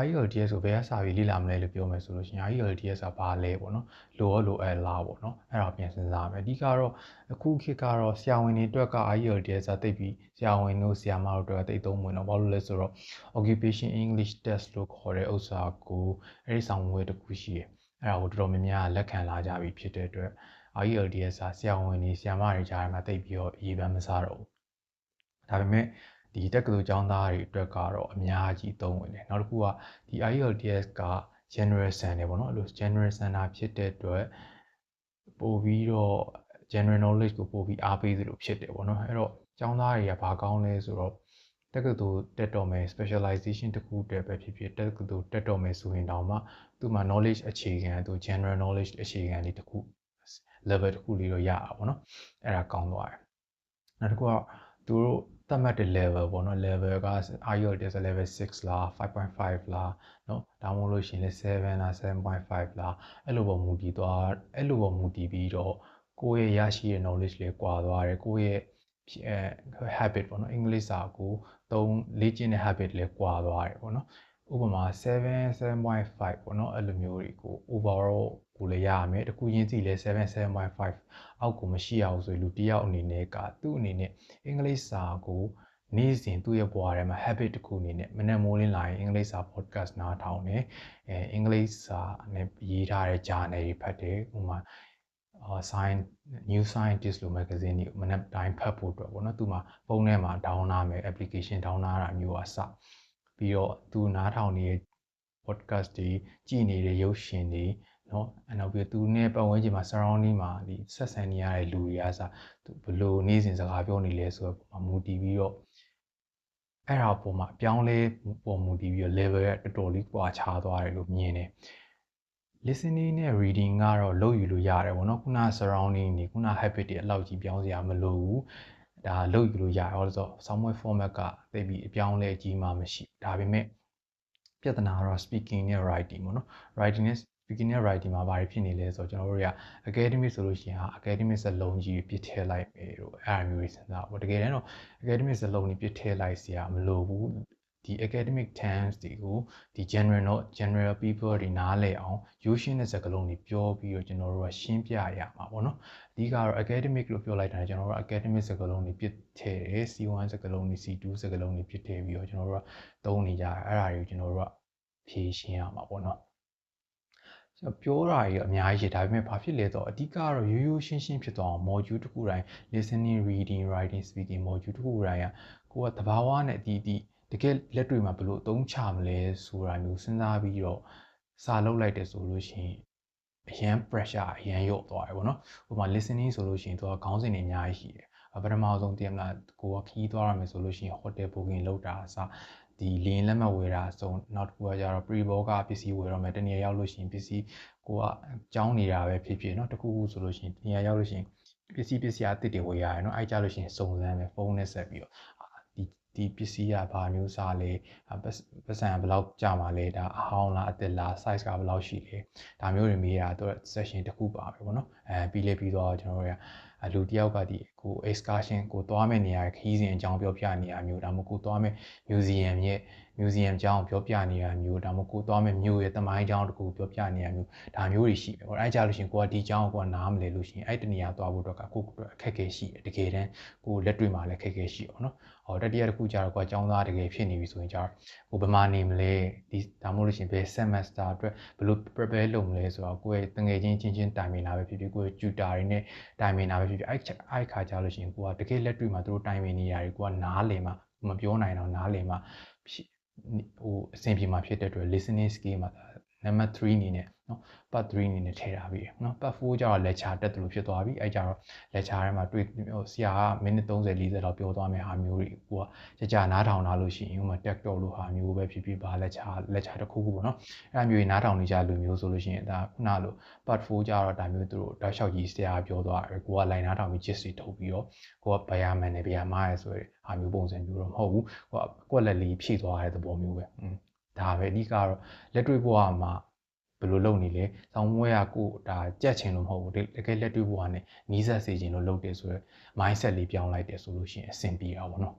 IELTS ကိုဘယ်ကစာပြီးလေ့လာမလဲလို့ပြောမယ်ဆိုလို့ရှိရင် IELTS ကဘာလဲပေါ့နော်လိုအပ်လားပေါ့နော်အဲ့ဒါပြန်စဉ်းစားမယ်အဓိကတော့အခုခေတ်ကတော့ဆရာဝန်တွေအတွက်က IELTS ကတိတ်ပြီးဆရာဝန်တို့ဆရာမတို့အတွက်ကတိတ်သုံးဝင်တော့ဘာလို့လဲဆိုတော့ Occupation English Test လို့ခေါ်တဲ့ဥစ္စာကိုအဲ့ဒီဆောင်ဝဲတစ်ခုရှိတယ်အဲ့ဒါကိုတော်တော်များများလက်ခံလာကြပြီဖြစ်တဲ့အတွက် IELTS ကဆရာဝန်တွေဆရာမတွေကြားမှာတိတ်ပြီးတော့အရေးပန်းမစားတော့ဘူးဒါပေမဲ့ဒီတက္ကသိုလ်ကျောင်းသားတွေအတွက်ကတော့အများကြီးသုံးဝင်တယ်နောက်တစ်ခုကဒီ IELTS က general center ပေါ့နော်အဲ့လို general center ဖြစ်တဲ့အတွက်ပို့ပြီးတော့ general knowledge ကိုပို့ပြီးအားပေးသလိုဖြစ်တယ်ပေါ့နော်အဲ့တော့ကျောင်းသားတွေကဘာကောင်းလဲဆိုတော့တက္ကသိုလ်တက်တော်မယ် specialization တစ်ခုတည်းပဲဖြစ်ဖြစ်တက္ကသိုလ်တက်တော်မယ်ဆိုရင်တောင်မှသူ့မှာ knowledge အခြေခံသူ general knowledge အခြေခံလေးတစ်ခု level တစ်ခုလေးတော့ရတာပေါ့နော်အဲ့ဒါကောင်းသွားတယ်နောက်တစ်ခုကသူတို့သတ်မှတ်တဲ့ level ပေါ့နော် level က IELTS level 6လား 5.5 လားเนาะဒါမှမဟုတ်လို့ရှိရင်လည်း7လား 7.5 လားအဲ့လိုပေါ်မူတည်ပြီးတော့ကိုယ့်ရဲ့ရရှိတဲ့ knowledge လေးကွာသွားတယ်ကိုယ့်ရဲ့habit ပေါ့နော်အင်္ဂလိပ်စာကိုလေ့ကျင့်တဲ့ habit လေးကွာသွားတယ်ပေါ့နော်ဥပမာ7.5ပေါ့နော်အဲ့လိုမျိုးတွေကို overall ကိုလည်းရရမယ်တခုချင်းစီလည်း7.5အောက်ကိုမရှိရဘူးဆိုရင်လူတစ်ယောက်အနေနဲ့ကသူ့အနေနဲ့အင်္ဂလိပ်စာကိုနေ့စဉ်သူ့ရဲ့ဘဝထဲမှာ habit တစ်ခုအနေနဲ့မနေ့မိုးလင်းလာရင်အင်္ဂလိပ်စာ podcast နားထောင်တယ်အင်္ဂလိပ်စာနဲ့ရေးထားတဲ့ journal တွေဖတ်တယ်ဥပမာNew Scientist လို magazine တွေမနေ့တိုင်းဖတ်ဖို့အတွက်ပေါ့နော်သူမှာဖုန်းထဲမှာ download မယ် application download တာမျိုးအစပြီးတော့သူနားထောင်နေတဲ့ podcast တွေကြည့်နေတဲ့ရုပ်ရှင်တွေเนาะနောက်ပြီးသူနဲ့ပတ်ဝန်းကျင်မှာ surrounding မှာဒီဆက်ဆံနေရတဲ့လူတွေကစသူဘလို့နေ့စဉ်စကားပြောနေလဲဆိုတော့မူတည်ပြီးတော့အဲ့ဒါပုံမှာအပြောင်းလဲပုံမူတည်ပြီးတော့ level ကတော်တော်လေးကွာခြားသွားတယ်လို့မြင်တယ် listening နဲ့ reading ကတော့လုပ်ယူလို့ရတယ်ပေါ့နော်ခုန surrounding တွေခုန habit တွေအလောက်ကြီးပြောင်းစရာမလိုဘူးဒါလုပ်ယူလို့ရတယ်ဆိုတော့ software format ကသိပြီးအပြောင်းလဲအကြီးမှမရှိဒါပေမဲ့ပြဿနာကတော့ speaking နဲ့ writing ပေါ့နော် writing နဲ့ speaking နဲ့ writing မှာဘာတွေဖြစ်နေလဲဆိုတော့ကျွန်တော်တို့တွေက academic ဆိုလို့ရှိရင် academic စလုံးကြီးပြစ်ထည့်လိုက်မယ်လို့အဲ့အမျိုးကြီးစဉ်းစားပေါ့တကယ်တမ်းတော့ academic စလုံးကြီးပြစ်ထည့်လိုက်စရာမလိုဘူးဒီ academic terms တွေကိုဒီ general people တွေနားလည်အောင်ရိုးရှင်းတဲ့စကားလုံးတွေပြောပြီးတော့ကျွန်တော်တို့ကရှင်းပြရမှာပေါ့နော်အဓိကတော့ academic လို့ပြောလိုက်တာကျွန်တော်တို့က academic စကားလုံးတွေပြစ်ထည့်တယ် C1 စကားလုံးတွေ C2 စကားလုံးတွေပြစ်ထည့်ပြီးတော့ကျွန်တော်တို့ကသုံးနေကြတယ်အဲ့ဒါတွေကိုကျွန်တော်တို့ကဖြေရှင်းရမှာပေါ့နော်ပြောတာကြီးအများကြီးရှိဒါပေမဲ့ဘာဖြစ်လဲဆိုတော့အဓိကတော့ရိုးရိုးရှင်းရှင်းဖြစ်သွားအောင် module တစ်ခုတိုင်း listening reading writing speaking module တစ်ခုတိုင်းကိုကသဘာဝနဲ့အတီးတကယ်လက်တွေ့မှာဘယ်လိုအသုံးချမလဲဆိုတာမျိုးစဉ်းစားပြီးတော့စာလုပ်လိုက်တယ်ဆိုလို့ရှိရင်အရန် pressure အရန်ရော့သွားတယ်ပေါ့နော်ဥပမာ listening ဆိုလို့ရှိရင်သူကခေါင်းစဉ်တွေအများကြီးရှိတယ်ပထမဆုံးတည်မလားကိုကခီးသွားရမယ်ဆိုလို့ရှိရင် hotel booking လုပ်တာအစဒီလင်းလက်မှတ်ဝယ်တာဆိုနောက်တစ်ခုကကျတော့ pre book ကပစ္စည်းဝယ်တော့မယ်တနေရာရောက်လို့ရှိရင်ပစ္စည်းကိုကကြောင်းနေတာပဲဖြစ်ဖြစ်เนาะတခုခုဆိုလို့ရှိရင်တနေရာရောက်လို့ရှိရင်ပစ္စည်းအသစ်တွေဝယ်ရတယ်เนาะအဲ့ကြလို့ရှိရင်စုံစမ်းမယ်ဖုန်းနဲ့ဆက်ပြီးတော့ဒီပစ္စည်းကဘာမျိုးစားလဲပတ်စံဘယ်လောက်ကြာမှာလဲဒါအဟောင်းလားအသစ်လား size ကဘယ်လောက်ရှိလဲဒါမျိုးတွေမေးတာတော့ session တစ်ခုပါပဲပေါ့နော်ပြီးတော့ကျွန်တော်တို့ကလူတယောက်ကဒီကို excursion ကိုသွားမယ့်နေရာခီးစဉ်အကြောင်းပြောပြနေရမျိုးဒါမှမဟုတ်ကိုသွားမယ့် museum အကြောင်းပြောပြနေရမျိုးဒါမှမဟုတ်ကိုသွားမယ့်မြို့ရဲ့သမိုင်းအကြောင်းတခုပြောပြနေရမျိုးဒါမျိုးတွေရှိတယ်ပေါ့အဲ့ကြလို့ရှိရင်ကိုကဒီအကြောင်းကိုနားမလဲလို့ရှိရင်အဲ့တနေရာသွားဖို့တော့ကိုအခက်အခဲရှိတယ်တကယ်တမ်းကိုလက်တွေ့မှာလည်းအခက်အခဲရှိအောင်နော်တတိယတစ်ခုကျတော့ကိုကကျောင်းသားတကယ်ဖြစ်နေပြီဆိုရင်ကျတော့ကိုဘယ်မှာနေမလဲဒီဒါမှမဟုတ်လို့ရှိရင်ဘယ် semester အတွက်ဘယ်လို prepare လုပ်မလဲဆိုတော့ကိုယ့်ရဲ့တငယ်ချင်းတိုင်ပင်တာပဲဖြစ်ဖြစ်ကိုယ့်ရဲ့ tutor တွေနဲ့တိုင်ပင်တာပဲဖြစ်ဖြစ်အဲ့ခါကျလို့ရှိရင်ကိုကတကယ်လက်တွေ့မှာသူတို့တိုင်ပင်နေရတယ်ကိုကနားလည်မှာမပြောနိုင်တော့နားလည်မှာအဆင်ပြေမှာဖြစ်တဲ့အတွက် listening skill မှာnumber 3အနေနဲ့เนาะ part 3အနေနဲ့ထည့်ထားပြီးเนาะ part 4ကျတော့ lecture တက်တယ်လို့ဖြစ်သွားပြီအဲ့ကြတော့ lecture ထဲမှာတွေ့ဆရာကမိနစ်30 40လောက်ပြောသွားမယ့်ဟာမျိုးတွေကိုကကြာနားထောင်လာလို့ရှိရင်ဥပမာ tech talk လို့ဟာမျိုးပဲဖြစ်ဖြစ်ပါ lecture တစ်ခုခုပေါ့เนาะအဲ့မျိုးနားထောင်နေကြလူမျိုးဆိုလို့ရှိရင်ဒါခုနလို part 4ကျတော့ဒါမျိုးသူတို့တောက်လျှောက်ကြီးဆရာပြောသွားတယ်ကိုက line နားထောင်ပြီး gist တွေထုတ်ပြီးတော့ကိုကဘယ်မှန်တယ်ဘယ်မှားရဲဆိုတဲ့ဟာမျိုးပုံစံမျိုးတော့မဟုတ်ဘူးကိုကလက်လေးဖြည့်သွားတဲ့သဘောမျိုးပဲဒါပဲအဓိကတော့လက်တွေ့ဘဝမှာဘယ်လိုလုပ်နေလဲဆောင်းမွေးရကိုဒါကြက်ချင်လို့မဟုတ်ဘူးတကယ်လက်တွေ့ဘဝနဲ့နီးစပ်စေချင်လို့လုပ်တယ်ဆိုတော့ mindset လေးပြောင်းလိုက်တယ်ဆိုလို့ရှိရင်အဆင်ပြေတာပေါ့နော်